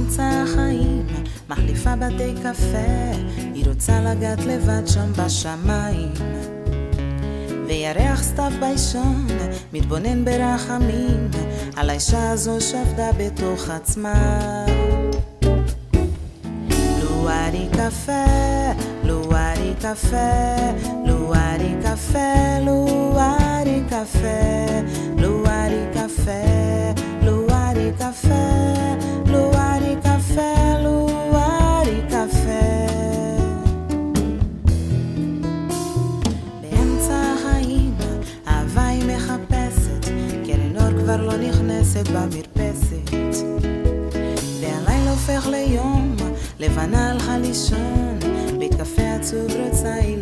באמצע החיים מחליפה בתי קפה, היא רוצה לגעת לבד שם בשמיים, וירח סתיו בישון מתבונן ברחמים על האישה הזו שעבדה בתוך עצמה. לוארי קפה, לוארי קפה, לוארי קפה, לוארי קפה, לוארי קפה, לוארי קפה, לוארי קפה, לוארי קפה. באמצע החיים אהבה היא מחפשת, קרן אור כבר לא נכנסת במרפסת, והלילה הופך ליום, לבנה הלכה לישון, בית קפה עצוב רוצה היא